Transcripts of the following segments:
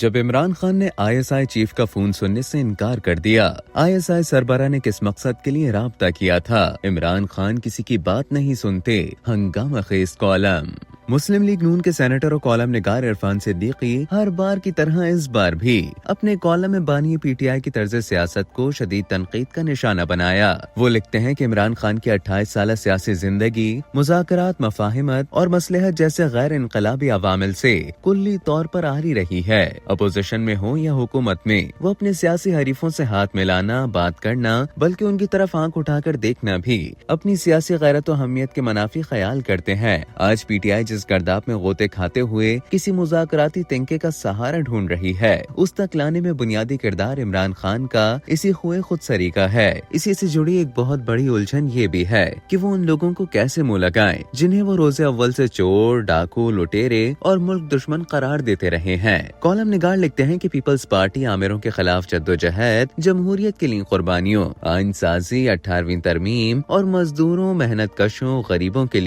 जब इमरान खान ने ISI chief का फोन सुनने से इनकार कर दिया। आईएसआई सरबराह ने किस मकसद के लिए राब्ता किया था? इमरान खान किसी की बात नहीं सुनते, हंगामा खेज कॉलम। मुस्लिम लीग नून के सेनेटर और कॉलम निगार इरफान सिद्दीकी हर बार की तरह इस बार भी अपने कॉलम में बानी पीटीआई की तर्ज सियासत को शदीद तनकीद का निशाना बनाया। वो लिखते हैं कि इमरान खान की 28 साल सियासी जिंदगी मुज़ाकरात, मफाहिमत और मसलहत जैसे गैर इनकलाबी अवामिल से कुल्ली तौर पर आरी रही है। अपोजिशन में हो या हुकूमत में, वो अपने सियासी हरीफों से हाथ मिलाना, बात करना, बल्कि उनकी तरफ आंख उठाकर देखना भी अपनी सियासी गैरत और अहमियत के मनाफी ख्याल करते हैं। आज पीटीआई जिस गर्दाब में गोते खाते हुए किसी मुज़ाकराती तिनके का सहारा ढूंढ रही है, उस तक लाने में बुनियादी किरदार इमरान खान का इसी खुए खुदसरी का है। इसी से जुड़ी एक बहुत बड़ी उलझन ये भी है कि वो उन लोगों को कैसे मुंह लगाएं जिन्हें वो रोजे अव्वल से चोर, डाकू, लुटेरे और मुल्क दुश्मन करार देते रहे हैं। कॉलम निगार लिखते हैं कि पीपल्स पार्टी आमिरों के खिलाफ जद्दोजहद, जमहूरियत के लिए कुर्बानियों, आइन साजी, 18वीं तरमीम और मजदूरों, मेहनत कशों गरीबों के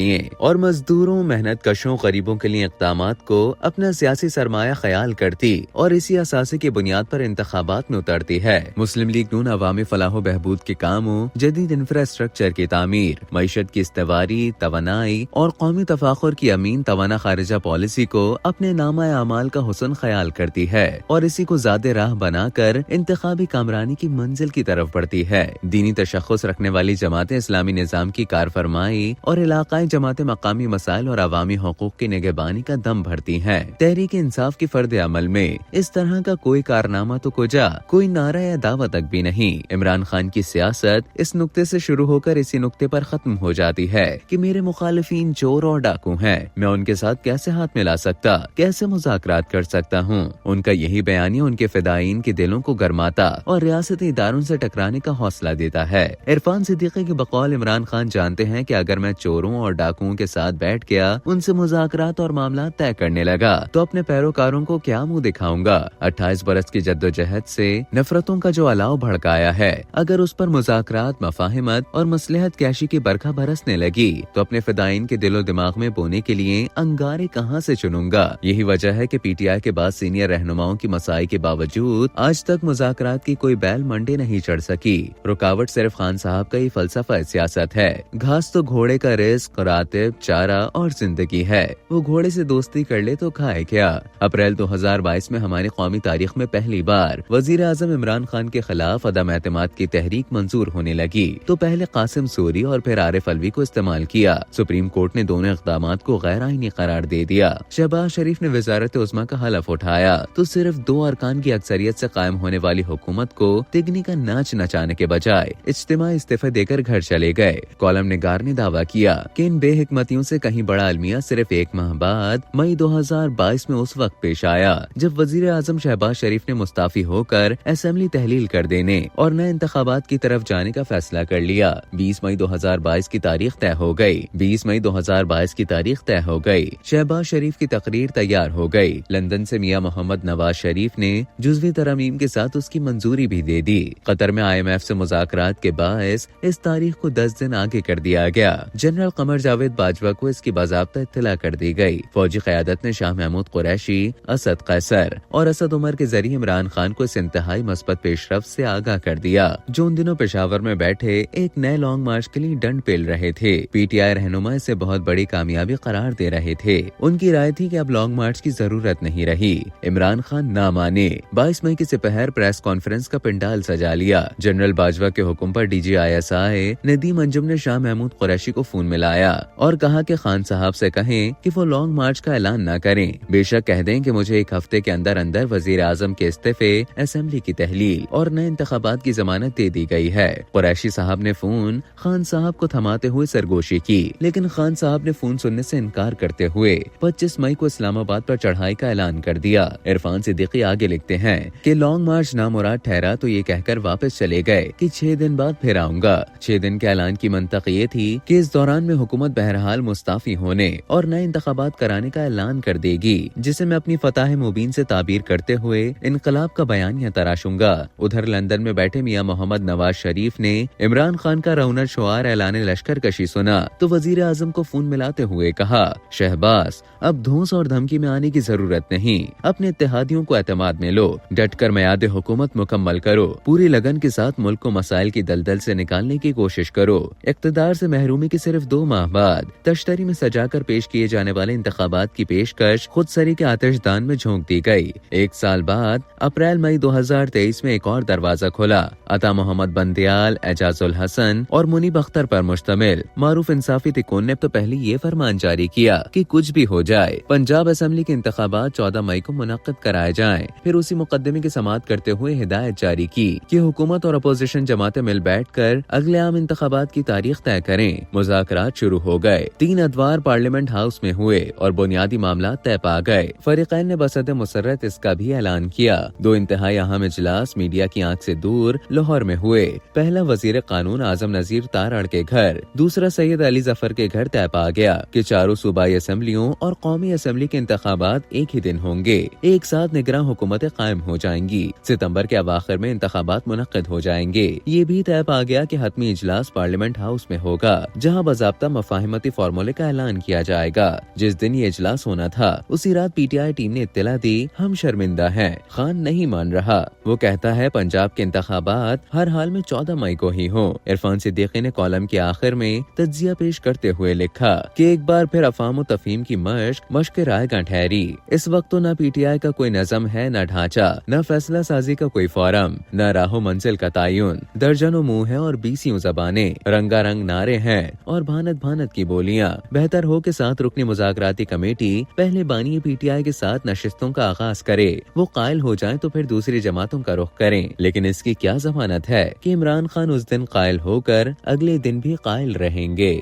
लिए इक़दामात को अपना सियासी सरमाया ख्याल करती और इसी असासे की बुनियाद पर इंतखाबात में उतरती है। मुस्लिम लीग नून अवामी फलाह बहबूद के कामों, जदीद इंफ्रास्ट्रक्चर की तामीर, मईशत की इस्तेवारी, तवानाई और कौमी तफाखुर की अमीन तवाना खारिजा पॉलिसी को अपने नामा अमाल का हुस्न ख्याल करती है और इसी को ज़ादे राह बनाकर इंतखाबी कामरानी की मंजिल की तरफ बढ़ती है। दीनी तशख्खुस रखने वाली जमातें इस्लामी निज़ाम की कारफरमाई और इलाकाई जमातें मकामी मसाइल और अवामी हुकूक की निगहबानी का दम भरती हैं। तहरीक इंसाफ की फर्द अमल में इस तरह का कोई कारनामा तो कुजा, कोई नारा या दावा तक भी नहीं। इमरान खान की सियासत इस नुक्ते से शुरू होकर इसी नुक्ते पर खत्म हो जाती है कि मेरे मुखालिफिन चोर और डाकू हैं, मैं उनके साथ कैसे हाथ मिला सकता, कैसे मुज़ाकरात कर सकता हूँ। उनका यही बयानिया उनके फिदायीन के दिलों को गरमाता और रियासती इदारों से टकराने का हौसला देता है। इरफान सिद्दीकी के बकौल इमरान खान जानते हैं कि अगर मैं चोरों और डाकुओं के साथ बैठ गया, उनसे मुज़ाकरात और मामला तय करने लगा, तो अपने पैरोकारों को क्या मुंह दिखाऊंगा। 28 बरस की जद्दोजहद से नफरतों का जो अलाव भड़काया है, अगर उस पर मुज़ाकरात, मफाहिमत और मसलहत कैशी की बरखा बरसने लगी, तो अपने फिदायीन के दिलो दिमाग में बोने के लिए अंगारे कहाँ से चुनूंगा। यही वजह है कि पीटीआई के बाद सीनियर रहनुमाओं की मसाई के बावजूद आज तक मुज़ाकरात की कोई बैल मंडे नहीं चढ़ सकी। रुकावट सिर्फ खान साहब का ही फलसफा सियासत है। घास तो घोड़े का रिस्क, रातिब, चारा और जिंदगी है, वो घोड़े से दोस्ती कर ले तो खाए क्या। अप्रैल 2022 में हमारी कौमी तारीख में पहली बार वजीर आजम इमरान खान के खिलाफ अदम एतमाद की तहरीक मंजूर होने लगी, तो पहले कासिम सूरी और फिर आरिफ अलवी को इस्तेमाल किया। सुप्रीम कोर्ट ने दोनों इक़दामात को गैर आईनी करार दे दिया। शहबाज शरीफ ने वजारत उज़्मा का हलफ उठाया, तो सिर्फ 2 अरकान की अक्सरियत से कायम होने वाली हुकूमत को तिगनी का नाच नचाने के बजाय इज्तिमाई इस्तीफा देकर घर चले गए। कॉलम निगार ने दावा किया कि इन बेहिकमतियों से कहीं बड़ा अलमिया सिर्फ 1 माह बाद मई 2022 में उस वक्त पेश आया जब वजीर आजम शहबाज शरीफ ने मुस्ताफी होकर असेंबली तहलील कर देने और नए इंतखाबात की तरफ जाने का फैसला कर लिया। 20 मई 2022 की तारीख तय हो गई। 20 मई 2022 की तारीख तय हो गई। शहबाज शरीफ की तकरीर तैयार हो गई। लंदन से मियां मोहम्मद नवाज शरीफ ने जुज़वी तरमीम के साथ उसकी मंजूरी भी दे दी। कतर में IMF से मुज़ाकरात के बायस इस तारीख को 10 दिन आगे कर दिया गया। जनरल कमर जावेद बाजवा को इसकी बाज़ाब्ता इत्तला कर दी गई। फौजी क़यादत ने शाह महमूद कुरैशी, असद कैसर और असद उमर के जरिए इमरान खान को इस इंतहाई मस्बत पेशरफ्त से आगाह कर दिया, जो उन दिनों पेशावर में बैठे एक नए लॉन्ग मार्च के लिए डंड पेल रहे थे। पीटीआई रहनुमा इसे बहुत बड़ी कामयाबी करार दे रहे थे। उनकी राय थी कि अब लॉन्ग मार्च की जरूरत नहीं रही। इमरान खान ना माने। 22 मई की दोपहर प्रेस कॉन्फ्रेंस का पंडाल सजा लिया। जनरल बाजवा के हुक्म पर DG ISI नदीम अंजुम ने शाह महमूद कुरैशी को फोन मिलाया और कहा कि खान साहब से कहें कि वो लॉन्ग मार्च का ऐलान न करें। बेशक कह दें कि मुझे 1 हफ्ते के अंदर अंदर वजीर आजम के इस्तीफे, असेंबली की तहलील और नए इंतखाबात की जमानत दे दी गई है। कुरैशी साहब ने फोन खान साहब को थमाते हुए सरगोशी की, लेकिन खान साहब ने फोन सुनने से इनकार करते हुए 25 मई को इस्लामाबाद पर चढ़ाई का ऐलान कर दिया। इरफान सिद्दीकी आगे लिखते हैं कि लॉन्ग मार्च नामुराद ठहरा तो ये कहकर वापस चले गए कि 6 दिन बाद फिर आऊंगा। 6 दिन के ऐलान की मंतक ये थी कि इस दौरान में हुकूमत बहरहाल मुस्ताफी होने और नए इंतखाबात कराने का ऐलान कर देगी, जिसे मैं अपनी फतह मुबीन से ताबीर करते हुए इनकलाब का बयानिया तराशूंगा। उधर लंदन में बैठे मियां मोहम्मद नवाज शरीफ ने इमरान खान का रौनक शुआर ऐलान लश्कर कशी सुना तो वजीर आजम को फोन मिलाते हुए कहा, शहबाज अब धौंस और धमकी में आने की जरूरत नहीं, अपने इत्तेहादियों को एतमाद में लो, डटकर मियाद हुकूमत मुकम्मल करो, पूरी लगन के साथ मुल्क को मसाइल की दलदल से निकालने की कोशिश करो। इक़्तिदार से महरूमी के सिर्फ 2 माह बाद तश्तरी में सजाकर पेश किए जाने वाले इंतखाबात की पेशकश खुद सरी के आतिशदान में झोंक दी गई। 1 साल बाद अप्रैल मई 2023 में एक और दरवाजा खुला। अता मोहम्मद बंदियाल, एजाजुल हसन और मुनीब अख्तर पर मुश्तमिल मारूफ इंसाफी तिकोन ने तो पहले ये फरमान जारी किया कि कुछ भी हो जाए पंजाब असेंबली के इंतखाबात 14 मई को मुनक्किद कराए जाएं। फिर उसी मुकदमे की समाअत करते हुए हिदायत जारी की कि हुकूमत और अपोजिशन जमातें मिल बैठकर अगले आम इंतखाबात की तारीख तय करें। मुज़ाकरात शुरू हो गए। 3 अदवार पार्लियामेंट हाउस में हुए और बुनियादी मामला तय पा गए। फरीकैन ने बसद मुसर्रत इसका भी ऐलान किया। 2 इंतहाई अहम इजलास मीडिया की आंख से दूर लाहौर में हुए। पहला वजीर कानून आजम नजीर तारड़ के घर, दूसरा सैयद अली जफर के घर तय पा गया कि चारों सूबाई असेंबलियों और कौमी असेंबली के इंतखाबात एक ही दिन होंगे। एक साथ निगरान हुकूमतें कायम हो जाएंगी। सितंबर के अवाखिर में इंतखाबात मुनक्किद हो जाएंगे। ये भी तय पा गया कि हतमी इजलास पार्लियामेंट हाउस में होगा, जहां बाज़ाब्ता मफाहिमती फार्मूले का ऐलान किया जाएगा। जिस दिन ये इजलास होना था उसी रात पीटीआई टीम ने इत्तला दी, हम शर्मिंदा हैं, खान नहीं मान रहा। वो कहता है पंजाब के इंतखाबात हर हाल में 14 मई को ही हो। इरफान सिद्दीकी ने कॉलम के आखिर में तज्जिया पेश करते हुए लिखा कि एक बार फिर अफाम तफहीम की मश्क रायगा ठहरी। इस वक्त तो न पीटीआई का कोई नज़म है, न ढांचा, न फैसला साजी का कोई फोरम, न राहो मंजिल का तायुन। दर्जनों मुंह है और 20 जबानें, रंगारंग नारे हैं और भानत भानत की बोलियां। बेहतर हो के साथ रुकनी मुज़ाकराती कमेटी पहले बानी पीटीआई के साथ नशिस्तों का आगाज करे। वो कायल हो जाएं तो फिर दूसरी जमातों का रुख करें। लेकिन इसकी क्या जमानत है कि इमरान खान उस दिन कायल होकर अगले दिन भी कायल रहेंगे।